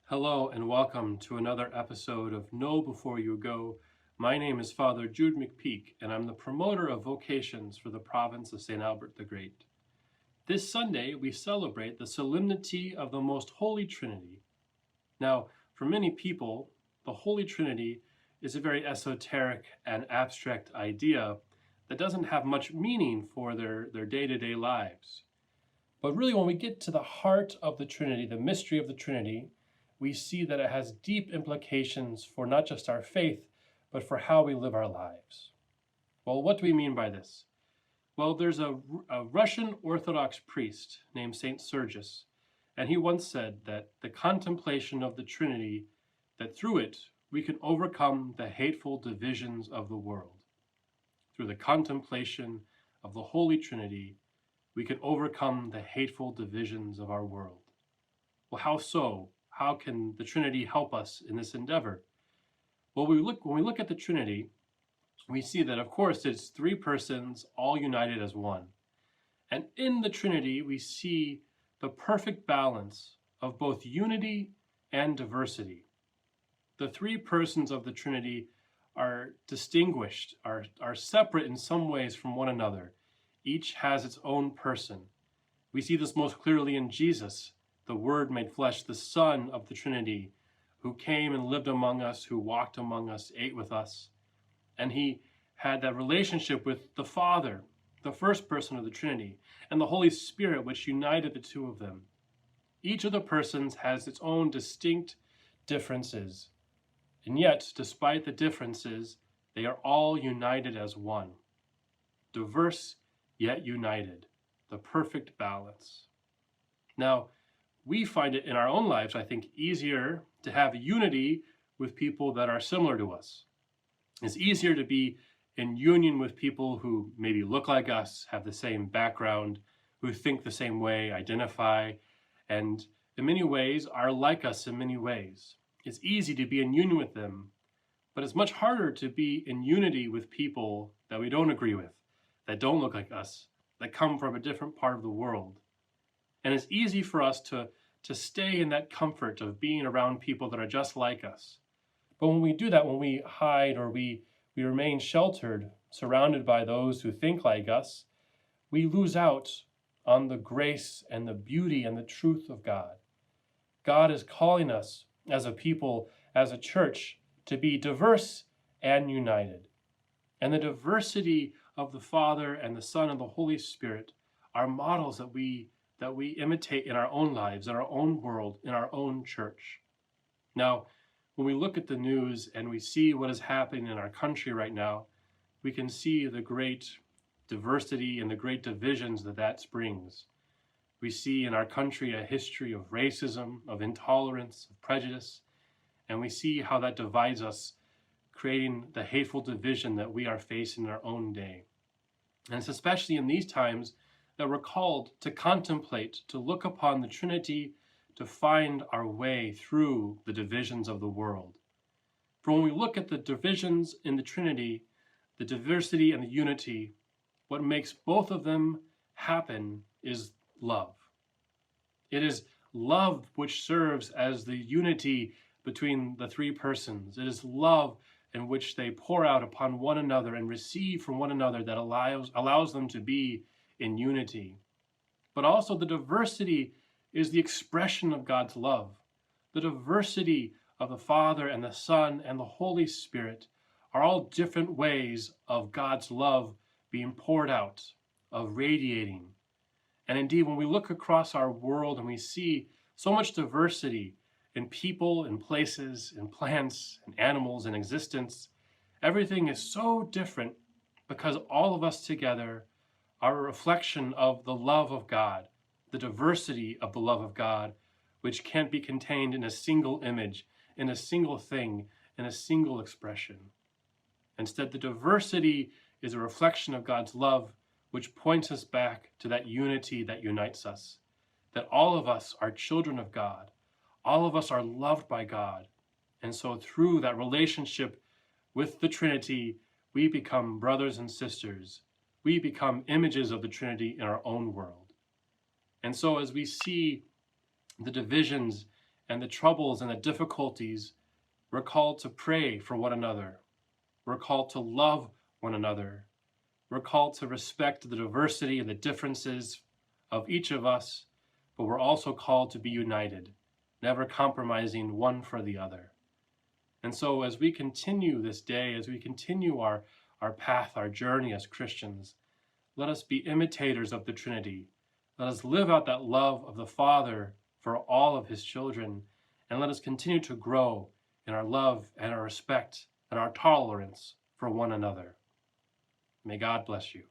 Hello and welcome to another episode of Know Before You Go. My name is Father Jude McPeak, and I'm the promoter of Vocations for the province of St. Albert the Great. This Sunday, we celebrate the solemnity of the Most Holy Trinity. Now, for many people, the Holy Trinity is a very esoteric and abstract idea that doesn't have much meaning for their day-to-day lives. But really, when we get to the heart of the Trinity, the mystery of the Trinity, we see that it has deep implications for not just our faith, but for how we live our lives. Well, what do we mean by this? Well, there's a Russian Orthodox priest named Saint Sergius, and he once said that the contemplation of the Trinity, that through it we can overcome the hateful divisions of the world. Through the contemplation of the Holy Trinity, we can overcome the hateful divisions of our world. Well, how so? How can the Trinity help us in this endeavor? Well, when we look at the Trinity, we see that, of course, it's three persons all united as one. And in the Trinity, we see the perfect balance of both unity and diversity. The three persons of the Trinity are distinguished, are separate in some ways from one another. Each has its own person. We see this most clearly in Jesus, the Word made flesh, the Son of the Trinity, who came and lived among us, who walked among us, ate with us. And he had that relationship with the Father, the first person of the Trinity, and the Holy Spirit, which united the two of them. Each of the persons has its own distinct differences. And yet, despite the differences, they are all united as one. Diverse, yet united. The perfect balance. Now, we find it in our own lives, I think, easier to have unity with people that are similar to us. It's easier to be in union with people who maybe look like us, have the same background, who think the same way, identify, and in many ways are like us in many ways. It's easy to be in union with them, but it's much harder to be in unity with people that we don't agree with, that don't look like us, that come from a different part of the world. And it's easy for us to stay in that comfort of being around people that are just like us. But when we do that, when we hide or we remain sheltered, surrounded by those who think like us, we lose out on the grace and the beauty and the truth of God. God is calling us as a people, as a church, to be diverse and united. And the diversity of the Father and the Son and the Holy Spirit are models that we imitate in our own lives, in our own world, in our own church. Now, when we look at the news and we see what is happening in our country right now, we can see the great diversity and the great divisions that brings. We see in our country a history of racism, of intolerance, of prejudice, and we see how that divides us, creating the hateful division that we are facing in our own day. And it's especially in these times that we're called to contemplate, to look upon the Trinity, to find our way through the divisions of the world. For when we look at the divisions in the Trinity, the diversity and the unity, what makes both of them happen is love. It is love which serves as the unity between the three persons. It is love in which they pour out upon one another and receive from one another that allows them to be in unity. But also the diversity is the expression of God's love. The diversity of the Father and the Son and the Holy Spirit are all different ways of God's love being poured out, of radiating. And indeed, when we look across our world and we see so much diversity in people, in places, in plants, in animals, in existence, everything is so different because all of us together are a reflection of the love of God, the diversity of the love of God, which can't be contained in a single image, in a single thing, in a single expression. Instead, the diversity is a reflection of God's love, which points us back to that unity that unites us, that all of us are children of God, all of us are loved by God, and so through that relationship with the Trinity, we become brothers and sisters. We become images of the Trinity in our own world. And so as we see the divisions and the troubles and the difficulties, we're called to pray for one another. We're called to love one another. We're called to respect the diversity and the differences of each of us, but we're also called to be united, never compromising one for the other. And so as we continue this day, as we continue our path, our journey as Christians, let us be imitators of the Trinity. Let us live out that love of the Father for all of his children, and let us continue to grow in our love and our respect and our tolerance for one another. May God bless you.